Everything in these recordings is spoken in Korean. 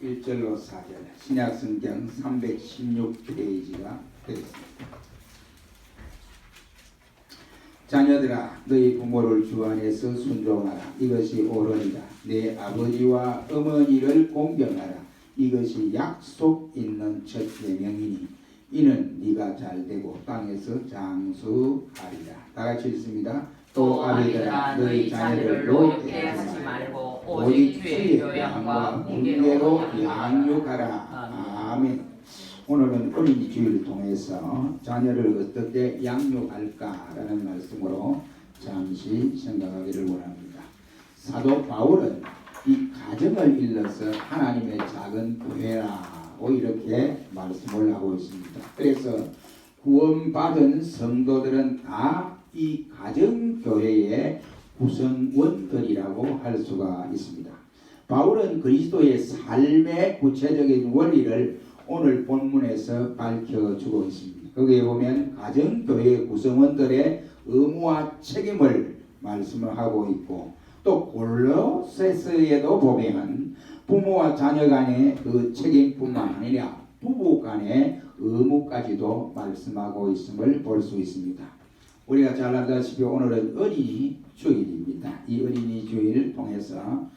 1절로 4절 신약성경 316페이지가 되겠습니다. 자녀들아 너희 부모를 주 안에서 순종하라. 이것이 옳으니라. 내 아버지와 어머니를 공경하라. 이것이 약속 있는 첫 계명이니 이는 네가 잘되고 땅에서 장수하리라. 다같이 읽습니다. 또 아비들아 너희 자녀를 노엽게 하지 말고 오직 주의 교양과 훈계로 양육하라. 아멘. 오늘은 어린이 주일을 통해서 자녀를 어떻게 양육할까라는 말씀으로 잠시 생각하기를 원합니다. 사도 바울은 이 가정을 일러서 하나님의 작은 교회라고 이렇게 말씀을 하고 있습니다. 그래서 구원받은 성도들은 다 이 가정교회의 구성원들이라고 할 수가 있습니다. 바울은 그리스도의 삶의 구체적인 원리를 오늘 본문에서 밝혀주고 있습니다. 거기에 보면 가정교회 구성원들의 의무와 책임을 말씀을 하고 있고 또 골로새서에도 보면 부모와 자녀 간의 그 책임뿐만 아니라 부부 간의 의무까지도 말씀하고 있음을 볼 수 있습니다. 우리가 잘 알다시피 오늘은 어린이 주일입니다. 이 어린이 주일을 통해서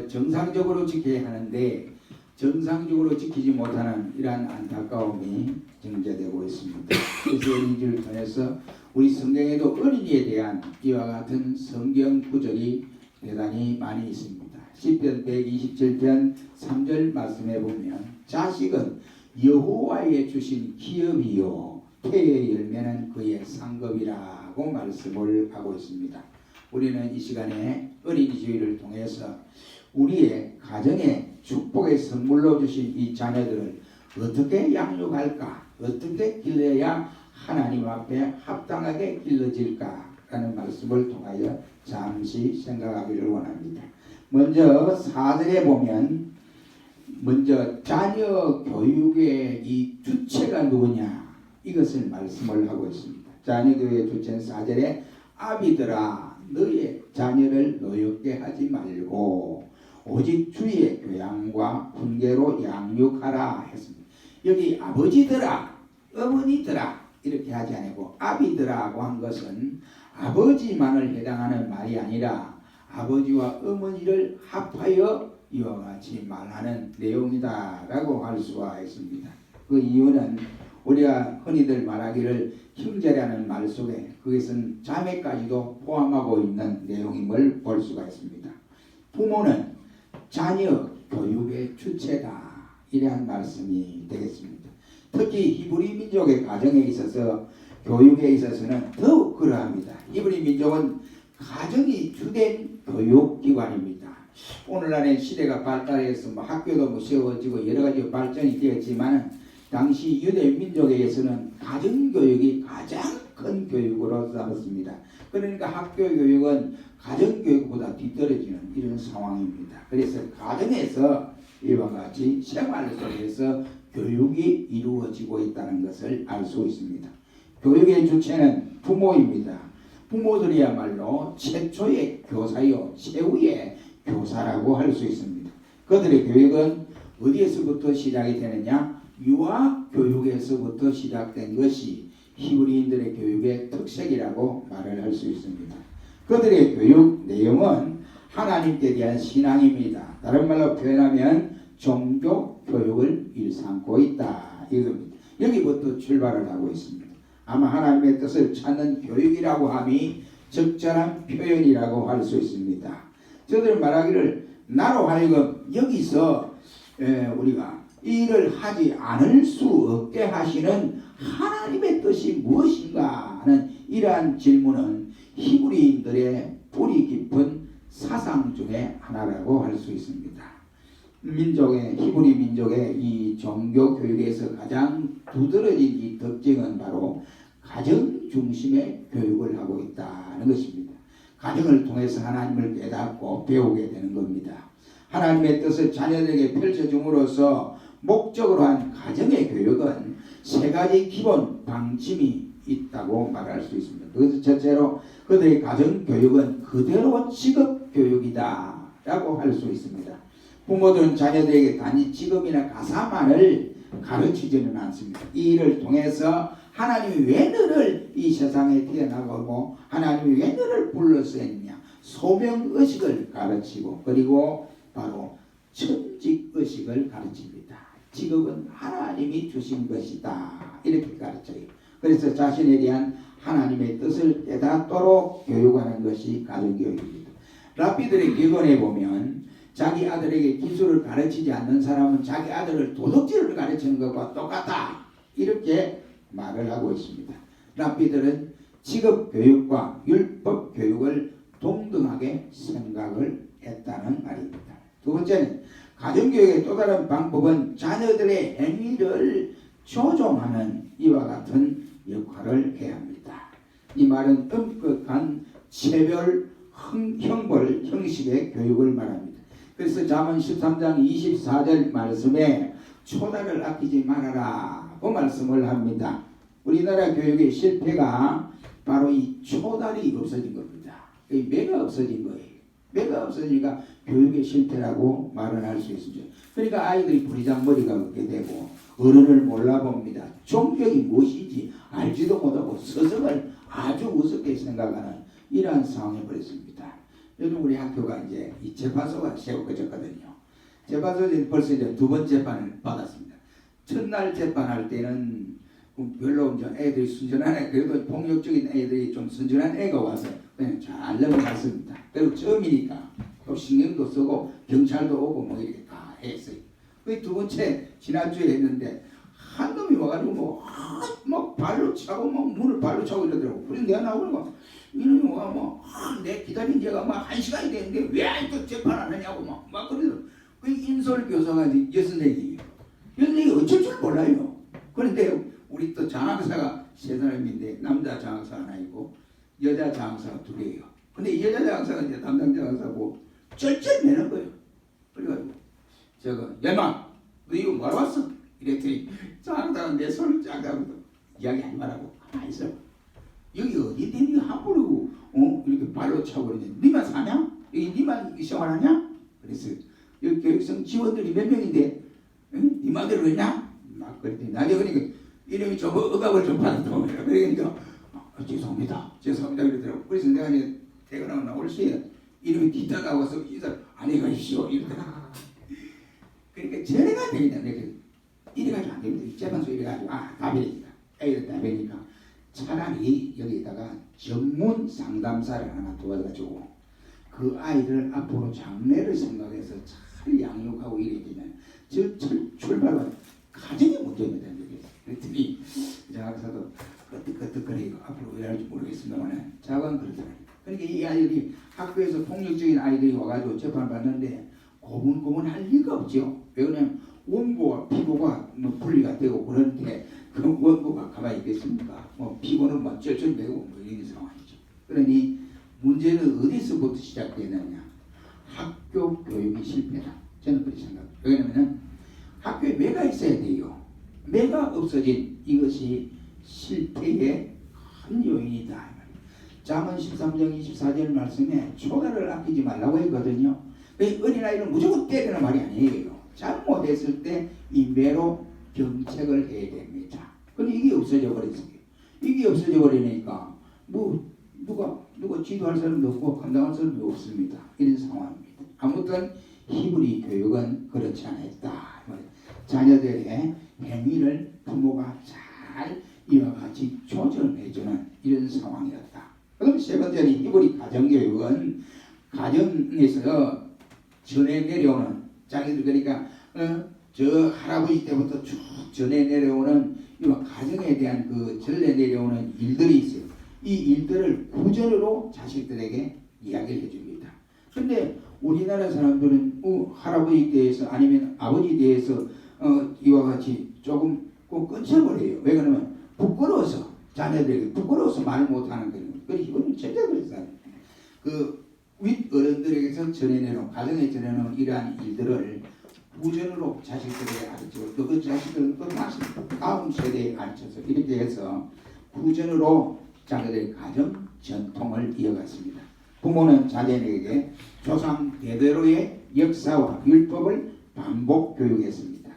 정상적으로 지켜야 하는데 정상적으로 지키지 못하는 이러한 안타까움이 증제되고 있습니다. 그래서 어린이주일을 통해서 우리 성경에도 어린이에 대한 이와 같은 성경 구절이 대단히 많이 있습니다. 시편 127편 3절 말씀에 보면 자식은 여호와의 주신 기업이요 태의 열매는 그의 상급이라고 말씀을 하고 있습니다. 우리는 이 시간에 어린이 주일을 통해서 우리의 가정에 축복의 선물로 주신 이 자녀들을 어떻게 양육할까? 어떻게 길러야 하나님 앞에 합당하게 길러질까라는 말씀을 통하여 잠시 생각하기를 원합니다. 먼저 4절에 보면 먼저 자녀 교육의 이 주체가 누구냐? 이것을 말씀을 하고 있습니다. 자녀 교육의 주체는 4절에 아비들아 너의 자녀를 노엽게 하지 말고 오직 주의 교양과 훈계로 양육하라 했습니다. 여기 아버지들아 어머니들아 이렇게 하지 않고 아비들아고 한 것은 아버지만을 해당하는 말이 아니라 아버지와 어머니를 합하여 이와 같이 말하는 내용이다 라고 할 수가 있습니다. 그 이유는 우리가 흔히들 말하기를 형제라는 말 속에 그것은 자매까지도 포함하고 있는 내용임을 볼 수가 있습니다. 부모는 자녀 교육의 주체다 이러한 말씀이 되겠습니다. 특히 히브리 민족의 가정에 있어서 교육에 있어서는 더욱 그러합니다. 히브리 민족은 가정이 주된 교육기관입니다. 오늘날의 시대가 발달해서 학교도 세워지고 여러 가지 발전이 되었지만 당시 유대 민족에서는 가정교육이 가장 큰 교육으로 삼았습니다. 그러니까 학교 교육은 가정교육보다 뒤떨어지는 이런 상황입니다. 그래서 가정에서 이와 같이 생활 속에서 교육이 이루어지고 있다는 것을 알 수 있습니다. 교육의 주체는 부모입니다. 부모들이야말로 최초의 교사요 최후의 교사라고 할 수 있습니다. 그들의 교육은 어디에서부터 시작이 되느냐? 유아교육에서부터 시작된 것이 히브리인들의 교육의 특색이라고 말을 할 수 있습니다. 그들의 교육 내용은 하나님께 대한 신앙입니다. 다른 말로 표현하면 종교 교육을 일삼고 있다 이겁니다. 여기부터 출발을 하고 있습니다. 아마 하나님의 뜻을 찾는 교육이라고 함이 적절한 표현이라고 할 수 있습니다. 저들은 말하기를 나로 하여금 여기서 우리가 일을 하지 않을 수 없게 하시는 하나님의 뜻이 무엇인가 하는 이러한 질문은 히브리인들의 뿌리 깊은 사상 중에 하나라고 할 수 있습니다. 히브리 민족의 이 종교 교육에서 가장 두드러진 이 특징은 바로 가정 중심의 교육을 하고 있다는 것입니다. 가정을 통해서 하나님을 깨닫고 배우게 되는 겁니다. 하나님의 뜻을 자녀들에게 펼쳐줌으로써 목적으로 한 가정의 교육은 세 가지 기본 방침이 있다고 말할 수 있습니다. 그것은 첫째로 그들의 가정 교육은 그대로 직업 교육이다 라고 할 수 있습니다. 부모들은 자녀들에게 단지 직업이나 가사만을 가르치지는 않습니다. 이 일을 통해서 하나님이 왜 너를 이 세상에 태어나고 하나님이 왜 너를 불러서 했냐 소명의식을 가르치고 그리고 바로 천직의식을 가르칩니다. 직업은 하나님이 주신 것이다 이렇게 가르쳐요. 그래서 자신에 대한 하나님의 뜻을 깨닫도록 교육하는 것이 가정교육입니다. 랍비들의 격언에 보면 자기 아들에게 기술을 가르치지 않는 사람은 자기 아들을 도둑질을 가르치는 것과 똑같다 이렇게 말을 하고 있습니다. 랍비들은 직업교육과 율법교육을 동등하게 생각을 했다는 말입니다. 두 번째는 가정교육의 또 다른 방법은 자녀들의 행위를 조종하는 이와 같은 역할을 해야 합니다. 이 말은 엄격한 체별 형벌 형식의 교육을 말합니다. 그래서 잠언 13장 24절 말씀에 초다를 아끼지 말아라고 말씀을 합니다. 우리나라 교육의 실패가 바로 이 초달이 없어진 겁니다. 이 매가 없어진 거예요. 매가 없어지니까 교육의 실패라고 말을 할 수 있습니다. 그러니까 아이들이 부리장머리가 없게 되고 어른을 몰라봅니다. 종격이 무엇인지 알지도 못하고 스승을 아주 우습게 생각하는 이러한 상황이 벌어집니다. 요즘 우리 학교가 이제 이 재판소가 세워졌거든요. 재판소에 벌써 이제 두 번 재판을 받았습니다. 첫날 재판할 때는 별로 이제 애들이 순전한 애, 그래도 폭력적인 애들이 좀 순전한 애가 와서 그냥 잘 넘어갔습니다. 그리고 처음이니까 또 신경도 쓰고 경찰도 오고 뭐 이렇게 다 했어요. 그 두 번째 지난주에 했는데 한 놈이 와가지고 뭐 발로 차고 뭐 문을 발로 차고 이러더라고. 그래서 내가 나오고 이놈이 와 내 기다린 지가 막 1시간이 됐는데 왜 아직도 재판 안 하냐고 막 그러더라고. 그 인솔 교사가 여선생이에요. 여선생이 어쩔 줄 몰라요. 그런데 우리 또 장학사가 세 사람인데 남자 장학사 하나 있고 여자 장학사가 둘이에요. 근데 이 여자 장학사가 이제 담당 장학사고 쩔쩔 매는 거예요. 그래가지고 저거 얘마 너 이거 뭐하러 왔어? 이랬더니 장학사가 내 손을 쫙 잡고 이야기하지 말라고 가만히 있어. 여기 어디 대니 함부로 이렇게 발로 차고 그러냐. 니만 사냐? 여기 니만 생활하냐? 그래서 여기 교육성 지원들이 몇 명인데 니 맘대로 했냐? 막 그랬더니 나중에 그러니까 이름이 좀 억압을 좀 받았다고 그러니까 죄송합니다 그러더라고. 그래서 내가 이제 퇴근하고 나올 시에 이름이 기타가 와서 인사 안해 가십시오 이러더라고. 그러니까 저래가 되겠냐. 내가 이래가지고 안 됩니다. 재판소 이래가지고 다 배니까 애들 다 배니까 차라리 여기다가 전문 상담사를 하나 도와가지고 그 아이들 앞으로 장래를 생각해서 잘 양육하고 이래야 되면 출발은 가정이 문제입니다. 그랬더니 장학사도 끄떡끄떡거리고 앞으로 왜 할지 모르겠습니다만 자관 그러더라고요. 그러니까 이 아이들이 학교에서 폭력적인 아이들이 와가지고 재판받는데 고분고분할 리가 없죠. 왜 그러냐면 원고와 피고가 뭐 분리가 되고 그런데 그 원고가 가만히 있겠습니까? 뭐 피고는 뭐 쩔쩔매고 뭐 이런 상황이죠. 그러니 문제는 어디서부터 시작되느냐. 학교 교육이 실패다. 저는 그렇게 생각합니다. 왜냐하면 학교에 매가 있어야 돼요. 매가 없어진 이것이 실패의 큰 요인이다. 잠언 13장 24절 말씀에 초다를 아끼지 말라고 했거든요. 어린아이는 무조건 때리는 말이 아니에요. 잘못했을 때 이 매로 경책을 해야 됩니다. 근데 이게 없어져 버렸어요. 이게 없어져 버리니까 뭐 누가 지도할 사람도 없고 감당할 사람도 없습니다. 이런 상황입니다. 아무튼 히브리 교육은 그렇지 않았다. 자녀들의 행위를 부모가 잘 이와 같이 조절해주는 이런 상황이었다. 그럼 세 번째는 히브리 가정교육은 가정에서 전해 내려오는 자기들 그러니까 저 할아버지 때부터 쭉 전해 내려오는 이와 가정에 대한 그 전해 내려오는 일들이 있어요. 이 일들을 구전으로 자식들에게 이야기를 해줍니다. 그런데 우리나라 사람들은 할아버지 대해서 아니면 아버지 대해서 이와 같이 조금 끊쳐버려요. 왜 그러면 부끄러워서 자녀들에게 부끄러워서 말 못하는 거예요. 그래서 이거는 절대 그렇지 않아요. 그 윗어른들에게서 전해내놓은 가정에 전해놓은 이러한 일들을 구전으로 자식들에게 가르치고 또 그 자식들은 또 다시 다음 세대에 가르쳐서 이렇게 해서 구전으로 자기들의 가정 전통을 이어갔습니다. 부모는 자녀에게 조상 대대로의 역사와 율법을 반복 교육했습니다.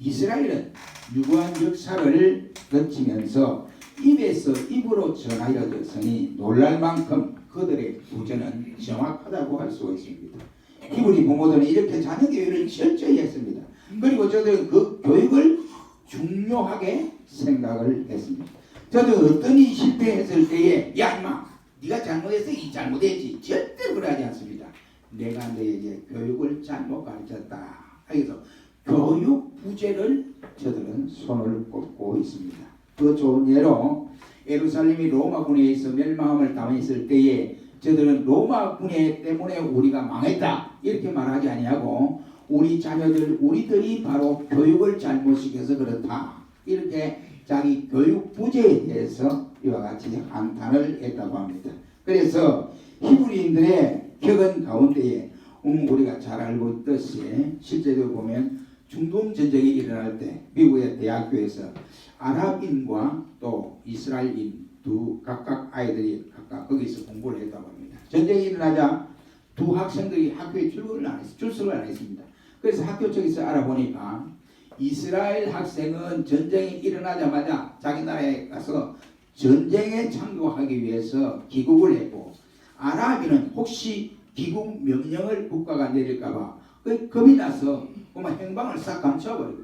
이스라엘은 유구한 역사를 거치면서 입에서 입으로 전하여졌으니 놀랄 만큼 그들의 구전은 정확하다고 할 수가 있습니다. 히브리 부모들은 이렇게 자녀 교육을 철저히 했습니다. 그리고 저들은 그 교육을 중요하게 생각을 했습니다. 저도 어떤 일이 실패했을 때에 야 임마 네가 잘못했어 이 잘못했지 절대로 그러지 않습니다. 내가 너에게 교육을 잘못 가르쳤다. 그래서 교육 부재를 저들은 손을 꼽고 있습니다. 그 좋은 예로 예루살렘이 로마군에 의해서 멸망함을 당했을 때에 저들은 로마군에 때문에 우리가 망했다 이렇게 말하지 아니하고 우리 자녀들 우리들이 바로 교육을 잘못 시켜서 그렇다 이렇게 자기 교육 부재에 대해서 이와 같이 한탄을 했다고 합니다. 그래서 히브리인들의 격언 가운데에 우리가 잘 알고 있듯이 실제로 보면 중동 전쟁이 일어날 때 미국의 대학교에서 아랍인과 또 이스라엘인 두 각각 아이들이 각각 거기서 공부를 했다고 합니다. 전쟁이 일어나자 두 학생들이 학교에 출석을 안 했습니다. 그래서 학교 쪽에서 알아보니까 이스라엘 학생은 전쟁이 일어나자마자 자기 나라에 가서 전쟁에 참고하기 위해서 귀국을 했고 아랍인은 혹시 귀국 명령을 국가가 내릴까봐 겁이 나서 행방을 싹 감춰버리고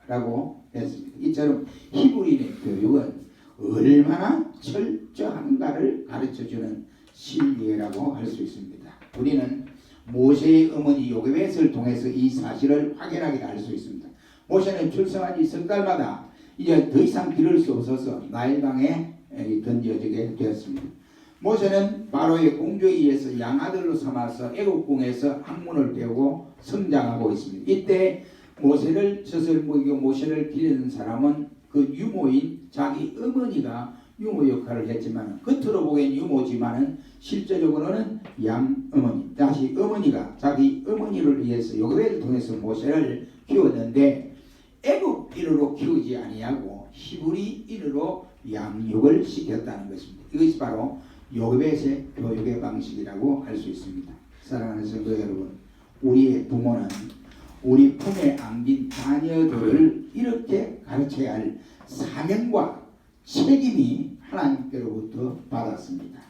숨어버렸다라고 했습니다. 이처럼 히브리인의 교육은 얼마나 철저한가를 가르쳐주는 신리라고 할 수 있습니다. 우리는 모세의 어머니 요게벳을 통해서 이 사실을 확연하게 알 수 있습니다. 모세는 출생한 지 석 달마다 이제 더 이상 기를 수 없어서 나일강에 던져지게 되었습니다. 모세는 바로의 공주에 의해서 양아들로 삼아서 애국궁에서 학문을 배우고 성장하고 있습니다. 이때 모세를 젖을 먹이고 모세를 기르는 사람은 그 유모인 자기 어머니가 유모 역할을 했지만 겉으로 보기엔 유모지만은 실제적으로는 양어머니 다시 어머니가 자기 어머니를 위해서 요게벳을 통해서 모세를 키웠는데 애국인으로 키우지 아니하고 히브리인으로 양육을 시켰다는 것입니다. 이것이 바로 요게벳의 교육의 방식이라고 할 수 있습니다. 사랑하는 성도 여러분, 우리의 부모는 우리 품에 안긴 자녀들을 이렇게 가르쳐야 할 사명과 책임이 하나님께로부터 받았습니다.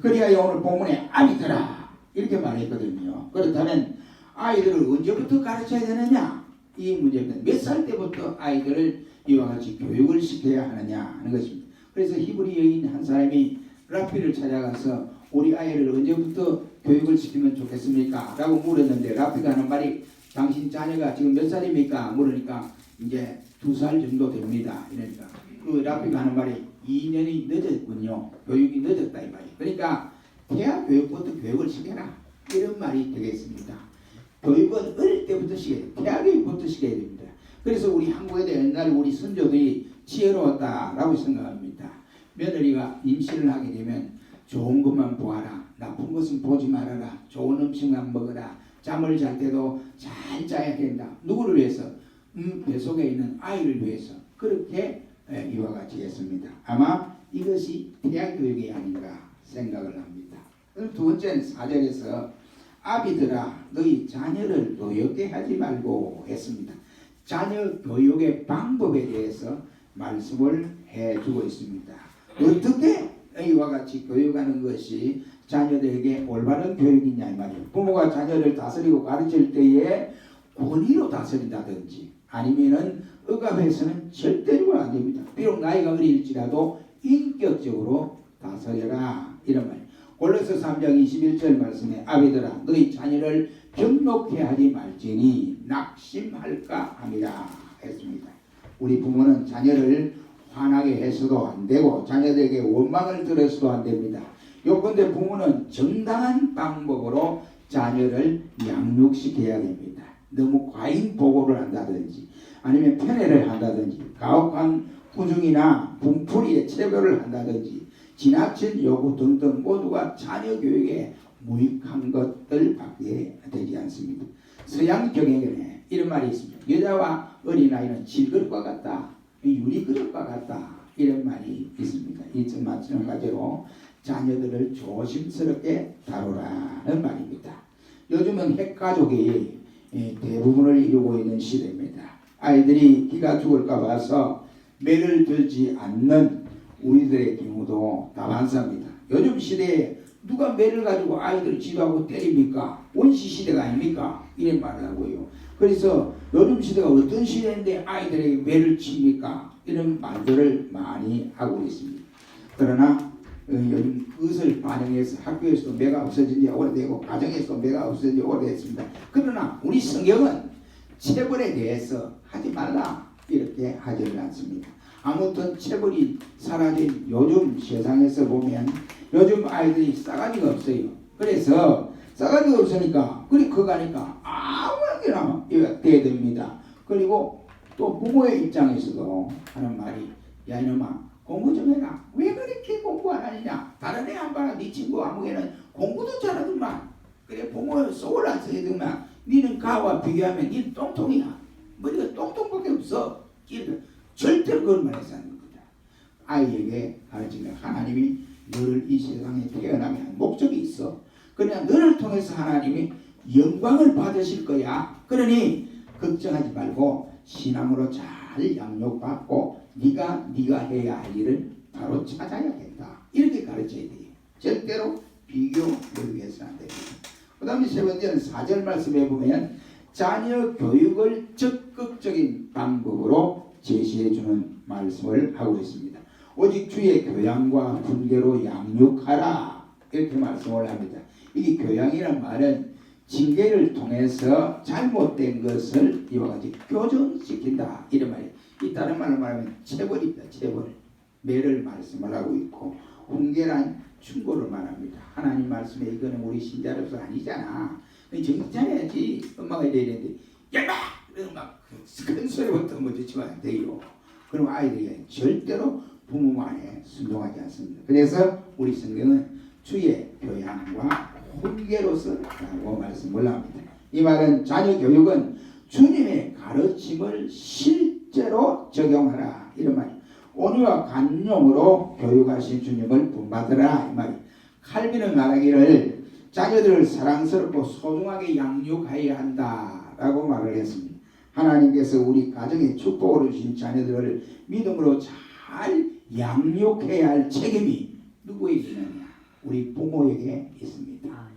그래야 오늘 본문에 아비들아 이렇게 말했거든요. 그렇다면 아이들을 언제부터 가르쳐야 되느냐? 이 문제입니다. 몇 살 때부터 아이들을 이와 같이 교육을 시켜야 하느냐 하는 것입니다. 그래서 히브리 여인 한 사람이 라피를 찾아가서 우리 아이를 언제부터 교육을 시키면 좋겠습니까? 라고 물었는데 라피가 하는 말이 당신 자녀가 지금 몇 살입니까? 물으니까 이제 2살 정도 됩니다. 이러니까 그 라피가 하는 말이 2년이 늦었군요. 교육이 늦었다 이 말이에요. 그러니까 태아 교육부터 교육을 시켜라 이런 말이 되겠습니다. 교육은 어릴 때부터 시켜야 돼요. 태아 교육부터 시켜야 됩니다. 그래서 우리 한국에도 옛날 우리 선조들이 지혜로웠다라고 생각합니다. 며느리가 임신을 하게 되면 좋은 것만 보아라. 나쁜 것은 보지 말아라. 좋은 음식만 먹어라. 잠을 잘 때도 잘 자야 된다. 누구를 위해서? 뱃속에 있는 아이를 위해서. 그렇게 이와 같이 했습니다. 아마 이것이 태아 교육이 아닌가 생각을 합니다. 두 번째는 4절에서 아비들아 너희 자녀를 노엽게 하지 말고 했습니다. 자녀 교육의 방법에 대해서 말씀을 해주고 있습니다. 어떻게 이와 같이 교육하는 것이 자녀들에게 올바른 교육이냐 이 말이에요. 부모가 자녀를 다스리고 가르칠 때에 권위로 다스린다든지 아니면은 억압해서는 절대로 안 됩니다. 비록 나이가 어릴지라도 인격적으로 다스려라 이런 말. 골로새 3장 21절 말씀에 아비들아 너희 자녀를 경록해 하지 말지니 낙심할까 함이라 했습니다. 우리 부모는 자녀를 화나게 해서도 안 되고 자녀들에게 원망을 들어서도 안 됩니다. 요컨대 부모는 정당한 방법으로 자녀를 양육시켜야 됩니다. 너무 과잉 보고를 한다든지 아니면 편애를 한다든지 가혹한 후중이나 분풀이에 체벌을 한다든지 지나친 요구 등등 모두가 자녀 교육에 무익한 것들밖에 되지 않습니다. 서양 경영에 이런 말이 있습니다. 여자와 어린아이는 질그릇과 같다. 유리그릇과 같다. 이런 말이 있습니다. 이 마찬가지로 자녀들을 조심스럽게 다루라는 말입니다. 요즘은 핵가족이 대부분을 이루고 있는 시대입니다. 아이들이 기가 죽을까 봐서 매를 들지 않는 우리들의 경우도 다반사입니다. 요즘 시대에 누가 매를 가지고 아이들을 지도하고 때립니까? 원시 시대가 아닙니까? 이런 말을 하고요. 그래서 요즘 시대가 어떤 시대인데 아이들에게 매를 칩니까? 이런 말들을 많이 하고 있습니다. 그러나 요즘 그것을 반영해서 학교에서도 매가 없어진 지 오래되고 가정에서도 매가 없어진 지 오래됐습니다. 그러나 우리 성경은 체벌에 대해서 하지 말라 이렇게 하지를 않습니다. 아무튼 체벌이 사라진 요즘 세상에서 보면 요즘 아이들이 싸가지가 없어요. 그래서 싸가지가 없으니까 그리 커가니까 아무렇게나 대됩니다. 그리고 또 부모의 입장에서도 하는 말이 야 이놈아 공부 좀 해라. 왜 그렇게 공부 안 하느냐. 다른 애 한 봐라. 네 친구 아무개는 공부도 잘하더만. 그래 부모의 속을 안 쓰이더만. 니는 가와 비교하면 니는 똥통이야. 머리가 똥통밖에 없어. 절대로 그런 말 해서 하는 겁니다. 아이에게 가르치면 하나님이 너를 이 세상에 태어나게 한 목적이 있어. 그러나 너를 통해서 하나님이 영광을 받으실 거야. 그러니 걱정하지 말고 신앙으로 잘 양육받고 네가 해야 할 일을 바로 찾아야겠다. 이렇게 가르쳐야 돼요. 절대로 비교 모르겠어는 안 됩니다. 그 다음에 세 번째는 4절 말씀에 보면 자녀 교육을 적극적인 방법으로 제시해 주는 말씀을 하고 있습니다. 오직 주의 교양과 훈계로 양육하라 이렇게 말씀을 합니다. 이 교양이란 말은 징계를 통해서 잘못된 것을 이와 같이 교정시킨다 이런 말이에요. 이 다른 말로 말하면 체벌입니다. 체벌. 매를 말씀을 하고 있고 훈계란 충고를 말합니다. 하나님 말씀에 이거는 우리 신자로서 아니잖아. 정신 차려야지. 엄마가 이래야 되는데 야마! 이러면 막 큰 소리부터 먼저 치면 안 돼요. 그럼 아이들이 절대로 부모 말에 순종하지 않습니다. 그래서 우리 성경은 주의 교양과 훈계로서라고 말씀을 합니다. 이 말은 자녀 교육은 주님의 가르침을 실제로 적용하라 이런 말이에요. 온유와 간용으로 교육하신 주님을 본받으라 이 말이에요. 칼빈은 말하기를 자녀들을 사랑스럽고 소중하게 양육해야 한다라고 말을 했습니다. 하나님께서 우리 가정에 축복을 주신 자녀들을 믿음으로 잘 양육해야 할 책임이 누구에게 있느냐? 우리 부모에게 있습니다.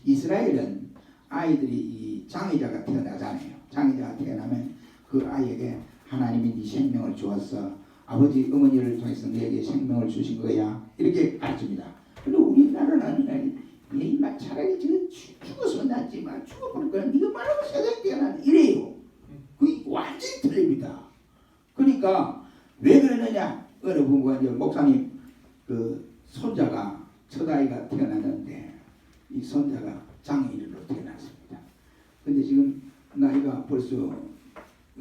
이스라엘은 아이들이 이 장애자가 태어나잖아요. 장애자가 태어나면 그 아이에게 하나님이 네 생명을 주었어. 아버지 어머니를 통해서 너에게 생명을 주신 거야. 이렇게 가르칩니다. 근데 우리나라는 얘 차라리 지금 죽었으면 낫지만 죽어버릴 거야. 네가 말하고 세상에 태어나는 이래요. 그게 완전히 틀립니다. 그러니까 왜 그러느냐? 어느 부부가 이제 목사님 그 손자가 첫 아이가 태어났는데 이 손자가 장애인으로 태어났습니다. 근데 지금 나이가 벌써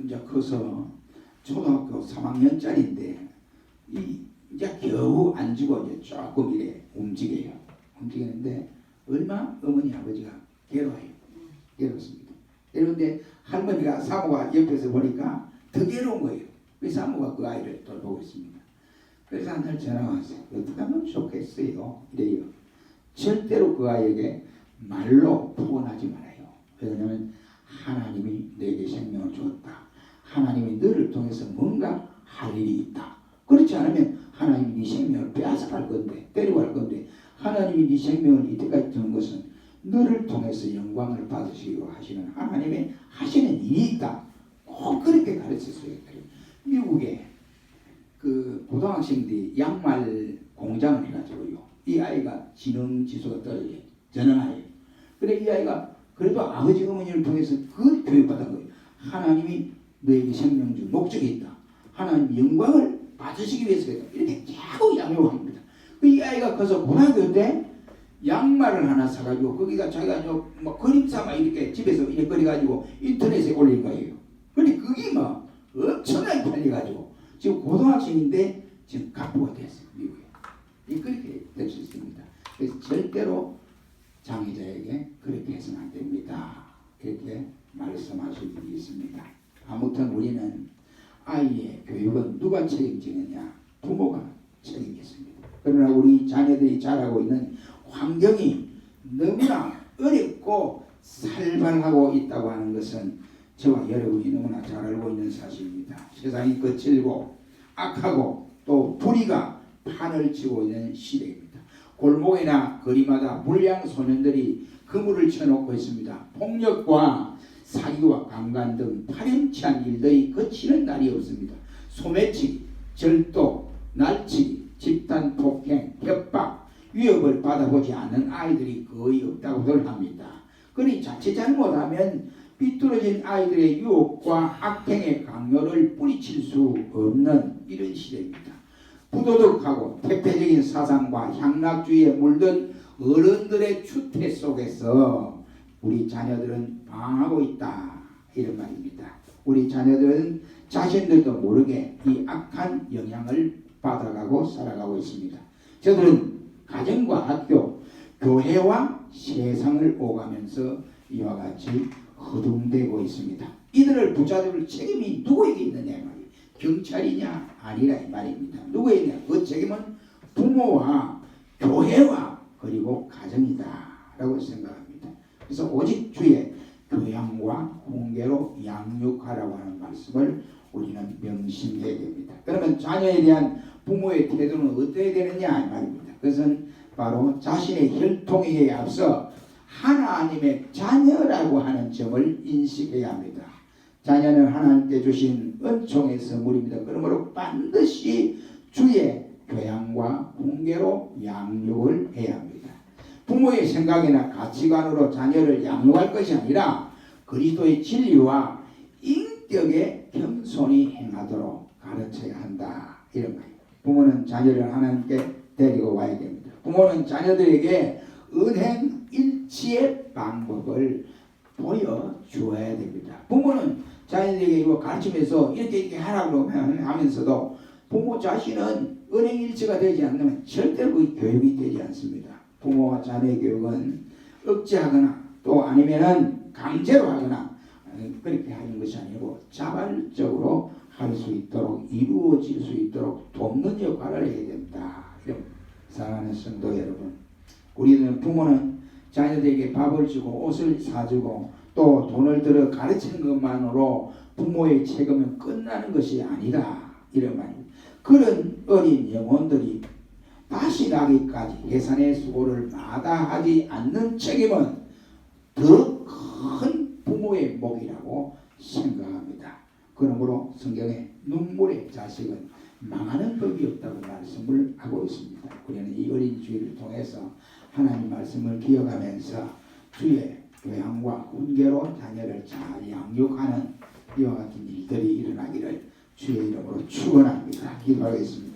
이제 커서 초등학교 3학년짜리인데 이제 겨우 앉고 이제 조금 이래 움직여요. 움직이는데 얼마 어머니 아버지가 괴로워요. 괴롭습니다. 그런데 할머니가 사모가 옆에서 보니까 더 괴로운 거예요. 그 사모가 그 아이를 돌보고 있습니다. 그래서 한 날 전화 왔어요. 어떻게 하면 좋겠어요? 이래요. 절대로 그 아이에게 말로 포원하지 말아요. 왜냐하면 하나님이 내게 생명을 주었다. 하나님이 너를 통해서 뭔가 할 일이 있다. 그렇지 않으면 하나님이 네 생명을 빼앗아갈 건데 때려갈 건데 하나님이 네 생명을 이때까지 주는 것은 너를 통해서 영광을 받으시고 하시는 하나님의 하시는 일이 있다. 꼭 그렇게 가르쳤어요. 미국에 그 고등학생들이 양말 공장을 해가지고요. 이 아이가 지능 지수가 떨어져요. 전능아이예요. 근데 이 아이가 그래도 아버지 어머니를 통해서 그걸 교육받은 거예요. 하나님이 너에게 생명 줄 목적이 있다. 하나님 영광을 받으시기 위해서겠다. 이렇게 자꾸 양육합니다. 이 아이가 커서 고등학교 때 양말을 하나 사가지고 거기가 자기가 뭐 그림 삼아 이렇게 집에서 이렇게 그려가지고 인터넷에 올린 거예요. 근데 그게 막 엄청나게 팔려가지고 지금 고등학생인데 지금 가부가 됐어요. 미국에. 그렇게 될 수 있습니다. 그래서 절대로 장애자에게 그렇게 해서는 안 됩니다. 이렇게 말씀하실 일이 있습니다. 아무튼 우리는 아이의 교육은 누가 책임지느냐? 부모가 책임졌습니다. 그러나 우리 자녀들이 자라고 있는 환경이 너무나 어렵고 살벌하고 있다고 하는 것은 저와 여러분이 너무나 잘 알고 있는 사실입니다. 세상이 거칠고 악하고 또 불의가 판을 치고 있는 시대입니다. 골목이나 거리마다 불량 소년들이 그물을 쳐놓고 있습니다. 폭력과 사기와 강간 등 파렴치한 일들이 그치는 날이 없습니다. 소매치기, 절도, 날치기, 집단 폭행, 협박, 위협을 받아보지 않는 아이들이 거의 없다고들 합니다. 그러니 자칫 잘못하면 삐뚤어진 아이들의 유혹과 악행의 강요를 뿌리칠 수 없는 이런 시대입니다. 부도덕하고 퇴폐적인 사상과 향락주의에 물든 어른들의 추태 속에서 우리 자녀들은 방황하고 있다 이런 말입니다. 우리 자녀들은 자신들도 모르게 이 악한 영향을 받아가고 살아가고 있습니다. 저들은 가정과 학교, 교회와 세상을 오가면서 이와 같이 허둥대고 있습니다. 이들을 붙잡을 책임이 누구에게 있느냐 말이에요. 경찰이냐 아니라 이 말입니다. 누구에게? 그 책임은 부모와 교회와 그리고 가정이다 라고 생각합니다. 그래서 오직 주의 교양과 훈계로 양육하라고 하는 말씀을 우리는 명심해야 됩니다. 그러면 자녀에 대한 부모의 태도는 어떻게 되느냐 이 말입니다. 그것은 바로 자신의 혈통에 앞서 하나님의 자녀라고 하는 점을 인식해야 합니다. 자녀는 하나님께 주신 은총의 선물입니다. 그러므로 반드시 주의 교양과 훈계로 양육을 해야 합니다. 부모의 생각이나 가치관으로 자녀를 양육할 것이 아니라 그리스도의 진리와 인격에 겸손히 행하도록 가르쳐야 한다 이런 말입니다. 부모는 자녀를 하나님께 데리고 와야 됩니다. 부모는 자녀들에게 은행 일치의 방법을 보여주어야 됩니다. 부모는 자녀들에게 이거 가르치면서 이렇게 하라고 하면서도 부모 자신은 은행 일치가 되지 않으면 절대로 그 교육이 되지 않습니다. 부모와 자녀의 교육은 억제하거나 또 아니면은 강제로 하거나 그렇게 하는 것이 아니고 자발적으로 할 수 있도록 이루어질 수 있도록 돕는 역할을 해야 된다. 사랑하는 성도 여러분, 우리는 부모는 자녀들에게 밥을 주고 옷을 사주고 또 돈을 들어 가르치는 것만으로 부모의 책임은 끝나는 것이 아니다 이런 말입니다. 그런 어린 영혼들이 다시 나기까지 해산의 수고를 마다하지 않는 책임은 더 큰 부모의 몫이라고 생각합니다. 그러므로 성경에 눈물의 자식은 망하는 법이 없다고 말씀을 하고 있습니다. 우리는 이 어린 주일을 통해서 하나님 말씀을 기억하면서 주의 교양과 훈계로 자녀를 잘 양육하는 이와 같은 일들이 일어나기를 주의 이름으로 축원합니다. 기도하겠습니다.